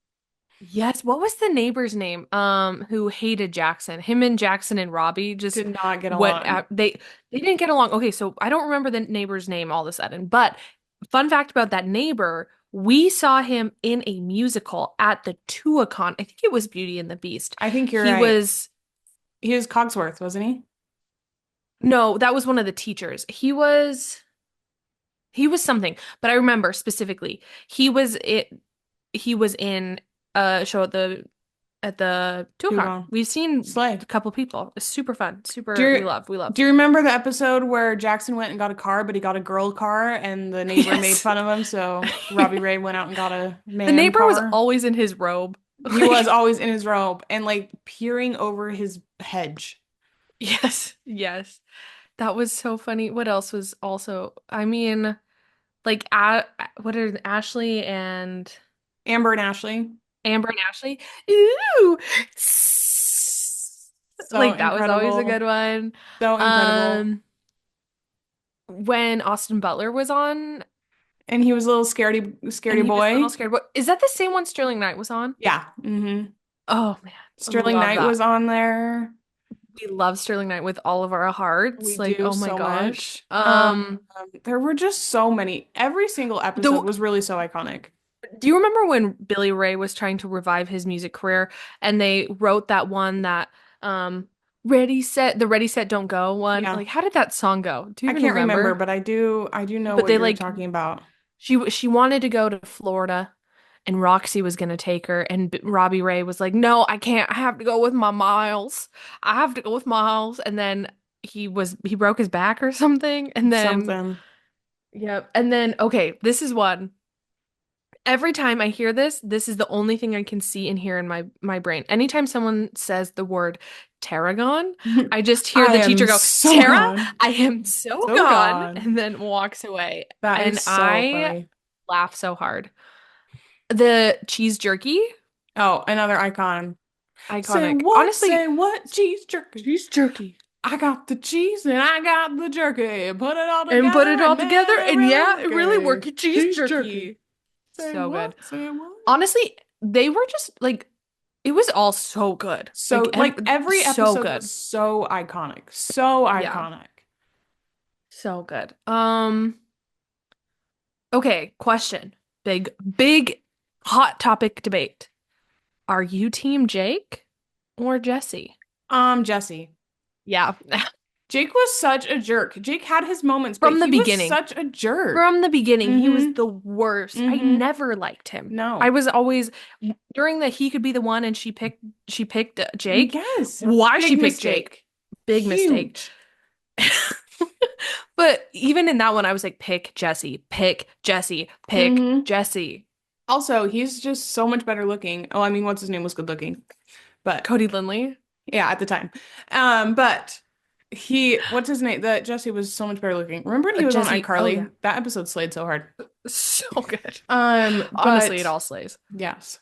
Yes, what was the neighbor's name? Who hated Jackson? Him and Jackson and Robbie just Did not get what along. they didn't get along. Okay, so I don't remember the neighbor's name all of a sudden, but fun fact about that neighbor, we saw him in a musical at the Tuacahn. I think it was Beauty and the Beast. I think you're He right. was He was Cogsworth, wasn't he? no, that was one of the teachers. He was something, but I remember specifically he was in a show at the Too Tucson. long. We've seen Slay. a couple people. It's super fun. Super Do we you, love. We love. do you remember the episode where Jackson went and got a car, but he got a girl car and the neighbor made Yes. fun of him, so Robbie Ray went out and got a The man neighbor was car? always in his robe. He was Like, always in his robe and like peering over his hedge. yes, yes. That was so funny. What else was also, I mean, like what are Ashley and Amber and Ashley. Amber and Ashley? Ooh. So Like that was always a incredible. good one. So incredible. Um, when Austin Butler was on, And he was a little scaredy and scaredy he was a little boy. scared. What is that the same one Sterling Knight was on? Yeah. Oh man, Sterling love Knight that. was on there. We love Sterling Knight with all of our hearts. We Like, do oh my so gosh. much. There were just so many. Every single episode The was really so iconic. Do you remember when Billy Ray was trying to revive his music career and they wrote that one that Ready Set Don't Go one? Yeah. Like how did that song go? Do you I even can't remember, remember? but I do know But what they you're like talking about. she wanted to go to Florida and Roxy was gonna take her, and Robbie Ray was like, "No, I can't. I have to go with my Miles. I have to go with Miles." And then he broke his back or something, and then Something. yep, and then okay, this is one. Every time I hear this, this is the only thing I can see and hear in my brain. Anytime someone says the word tarragon, I just hear I the am teacher go, so "Tara, gone. I am so So gone," gone. and then walks away. That And is so I funny. laugh so hard. The cheese jerky, Oh, another icon. Say iconic. what? Honestly, Say what? Cheese jerky. cheese jerky. I got the cheese and I got the jerky. Put it all And put together it all and together, then it and really yeah, it really worky. worked. Cheese Cheese jerky. jerky. Say So good. what? Say what? Honestly, they were just like, it was all so good. So, like, every So episode was good. so iconic. So Yeah, iconic. so good. Okay, question. Big hot topic debate. Are you team Jake or Jesse? Jesse. Yeah. Jake was such a jerk. Jake had his moments, but From the he was beginning. such a jerk. From the beginning, he was Mm-hmm. the worst. I Mm-hmm. never liked him. I No. was always during the he could be the one and she picked Jake. Yes. Why she Big picked Jake? mistake. Big mistake. Huge. But even in that one, I was like, pick Jesse, pick Jesse, pick Mm-hmm. Jesse. Also, he's just so much better looking. Oh, I mean, what's his name was good looking. But Cody Lindley. yeah, at the time. But what's his name? That Jesse was so much better looking. Remember when he was on Jesse. Oh yeah. iCarly? That episode slayed so hard. So good. Honestly, it But all slays. yes.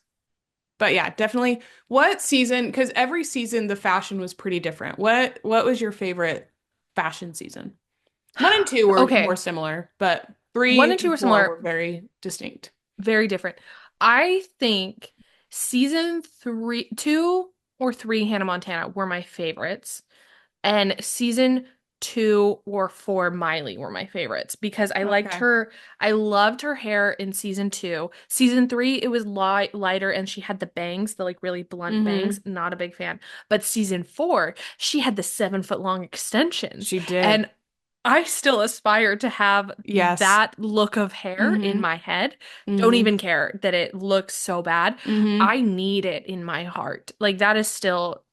But yeah, definitely. What season? Because every season the fashion was pretty different. What was your favorite fashion season? One and two were more Okay. similar, but One three and two and were four similar, were very distinct. very different. I think season three, two or three Hannah Montana were my favorites. And season two or four Miley were my favorites because Okay. I loved her hair in season two. Season three, it was lighter and she had the bangs, the like really blunt bangs. Mm-hmm. Not a big fan. But season four, she had the 7 foot long extensions. She did. And I still aspire to have Yes. that look of hair in Mm-hmm. my head. Don't Mm-hmm. even care that it looks so bad. Mm-hmm. I need it in my heart. Like that is still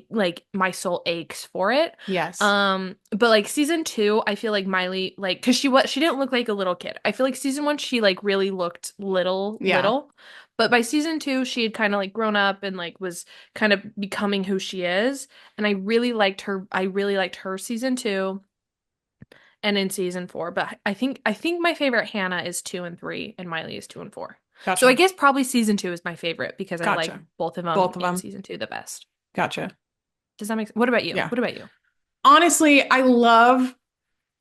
like my soul aches for it. Yes. But like season two, I feel like Miley, like, cause she didn't look like a little kid. I feel like season one, she like really looked Yeah. little. But by season two, she had kind of like grown up and like was kind of becoming who she is. And I really liked her. I really liked her season two and in season four. But I think my favorite Hannah is two and three, and Miley is two and four. So I Gotcha. guess probably season two is my favorite because I like Gotcha. both of them Both of in them. season two the best. Gotcha. Does that make sense? What about you? Yeah. What about you? Honestly, I love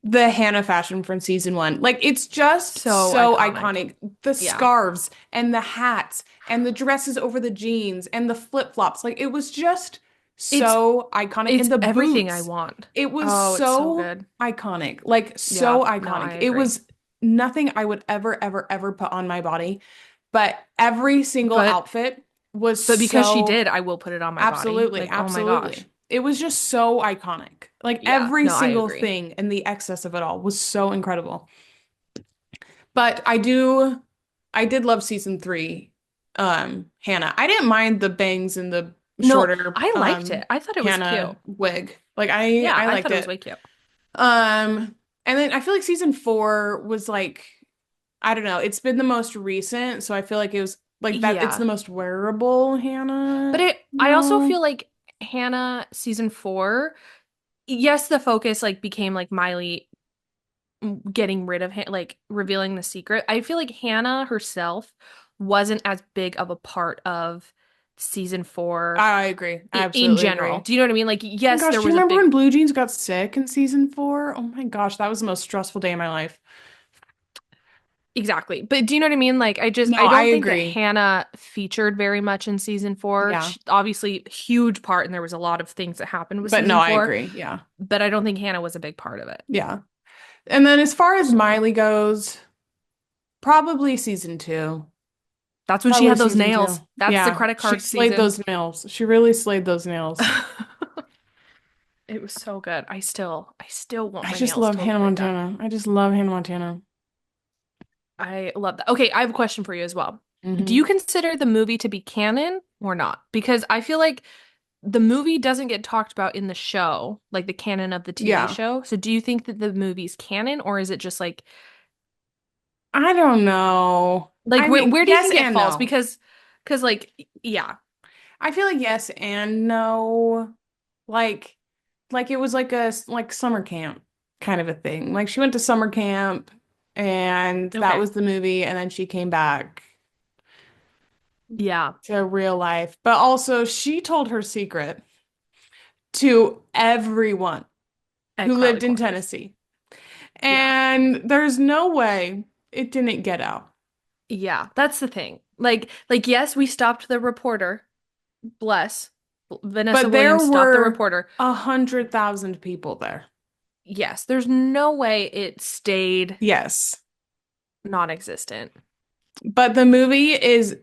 the Hannah fashion from season one. Like, it's just So so iconic. iconic. The Yeah. scarves and the hats and the dresses over the jeans and the flip-flops. Like, it was just It's so iconic. it's And the everything I boots. want. It was Oh, it's so so good. iconic. Like, Yeah. so No, I iconic. It agree. was nothing I would ever, ever, ever put on my body. But every single But outfit was but because she so did, I will put it on my body. absolutely, Like, oh my gosh. absolutely. It was just so iconic. Like Yeah. every No, I single agree. thing and the excess of it all was so incredible. But I did love season three, Hannah. I didn't mind the bangs and the No, shorter I liked it. I thought it was Hannah cute. wig. Like I Yeah, I I liked thought it was it. way cute. And then I feel like season four was like, I don't know, it's been the most recent, so I feel like it was like that it's the Yeah. most wearable But Hannah. I also No. feel like Hannah season four, yes, the focus like became like Miley getting rid of like revealing the secret. I feel like Hannah herself wasn't as big of a part of season four I agree. I in absolutely general. agree. Do you know what I mean? Like, Oh my yes, gosh, there do you was a remember big when Blue Jeans got sick in season four? Oh my gosh, that was the most stressful day of my life. exactly. But do you know what I mean? Like, No, I I don't think that agree. Hannah featured very much in season four. Yeah. Obviously, huge part, and there was a lot of things that happened with But no, season I four, agree. Yeah. but I don't think Hannah was a big part of it. Yeah. And then as far as So Miley goes, probably season two. that's when she Probably had those season two. nails. That's the Yeah. credit She card slayed season. those nails. She really slayed those nails. It was so good. I still want I my just nails love to look Hannah like that. Montana. I just love Hannah Montana. I love that. Okay, I have a question for you as well. Do Hmm. you consider the movie to be canon or not? Because I feel like the movie doesn't get talked about in the show, like the canon of the TV Yeah. show. So do you think that the movie's canon or is it just I don't know. like I mean, where do you yes think it and falls? no. Because like yeah. I feel like yes and no. Like, like it was like a like summer camp kind of a thing. Like she went to summer camp and that Okay. was the movie, and then she came back Yeah. to real life. But also she told her secret to everyone At who Crowley lived in Quarters. Tennessee. Yeah. And there's no way it didn't get out. Yeah, that's the thing. Like yes, we stopped the reporter. Bless. Vanessa But there Williams stopped the were reporter. 100,000 people there. Yes, there's no way it stayed Yes. non-existent. But the movie is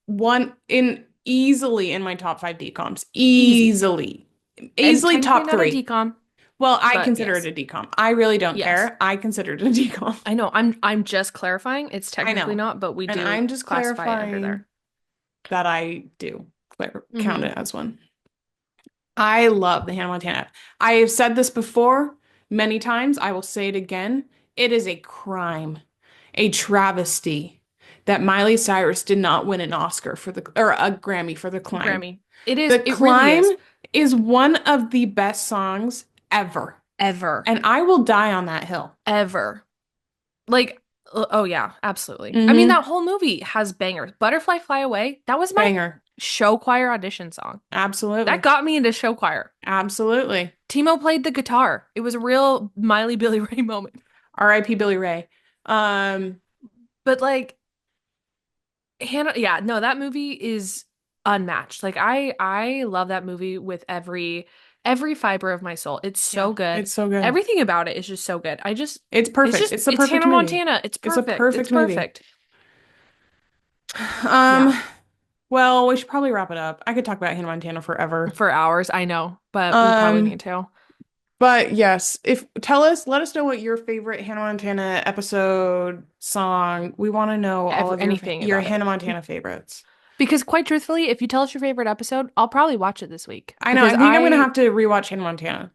one in easily in my top five DComs. Easy. Easily. And Easily technically top not a three. decom, Well, I but consider it yes. a decom. I really don't Yes. care. I consider it a decom. I know. I'm just clarifying. It's I technically know. not, but we And do I'm just classify it under clarifying there. that I do count Hmm. it as one. I love the Hannah Montana app. I have said this before many times. I will say it again. It is a crime, a travesty that Miley Cyrus did not win an Oscar for the or a Grammy for The Climb. Grammy. It is, The it really Climb is. is one of the best songs ever, Ever. and I will die on that hill. Ever. Like, oh yeah, absolutely. I mean, Hmm. that whole movie has bangers. Butterfly Fly Away, that was my Banger. show choir audition song. That Absolutely. got me into show choir. Absolutely. Timo played the guitar. It was a real Miley Billy Ray moment. R.I.P. Billy Ray. Um, But like Hannah, yeah, no, that movie is unmatched. Like I love that movie with every fiber of my soul. It's yeah, so good. it's so good. Everything about it is just so good. It's It's perfect. just It's the it's perfect Hannah movie. Montana. It's It's a perfect. It's perfect movie. perfect. Um, Yeah. well, we should probably wrap it up. I could talk about Hannah Montana forever. For hours, I know, but we probably Um, need to. but yes, if let us know what your favorite Hannah Montana episode song. We want to know all of Anything your about it. Hannah Montana favorites. Because quite truthfully, if you tell us your favorite episode, I'll probably watch it this week. I know. Because I think I'm gonna have to rewatch Hannah Montana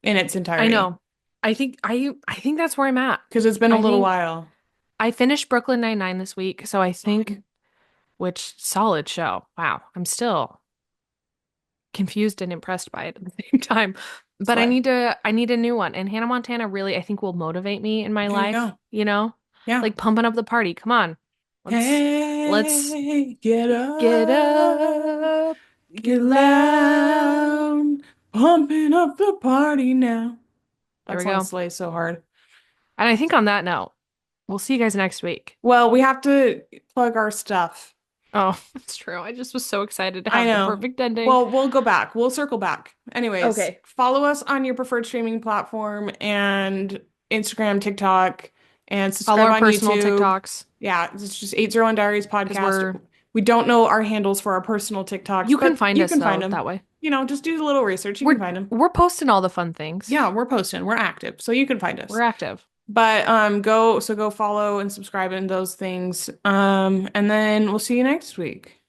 in its I entirety know. I think that's where I'm at. because it's been a I little think while. I finished Brooklyn Nine-Nine this week, so I think which solid show. Wow. I'm still confused and impressed by it at the same time. But Slay. I need a new one. And Hannah Montana really I think will motivate me in my There you life, go. you know? Yeah. Like pumping up the party. Come on. Let's Hey, get get up, up. get loud, pumping up the party now. There That we song go. slays so hard. And I think on that note, we'll see you guys next week. Well, we have to plug our stuff. Oh, that's true. I just was so excited to I have the know. perfect ending. Well, we'll go back. We'll circle back. Anyways, Okay. follow us on your preferred streaming platform and Instagram, TikTok, and Follow subscribe our on personal YouTube. TikToks Yeah, it's just 801 Diaries because podcast. We don't know our handles for our personal TikToks, you can but find you us can find though them. that way. Just do a little research. You can We're find them. we're posting all the fun things. Yeah, we're posting. We're active, so you can find We're us. active. But go follow and subscribe in those things. And then we'll see you next week.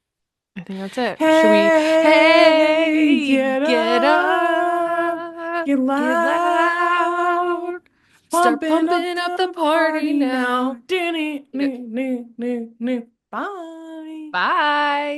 I think that's it. Should we? Hey, Hey, get get up, up, get get loud, loud. Start pumping up pumping up the the party party now. now. Bye. Bye.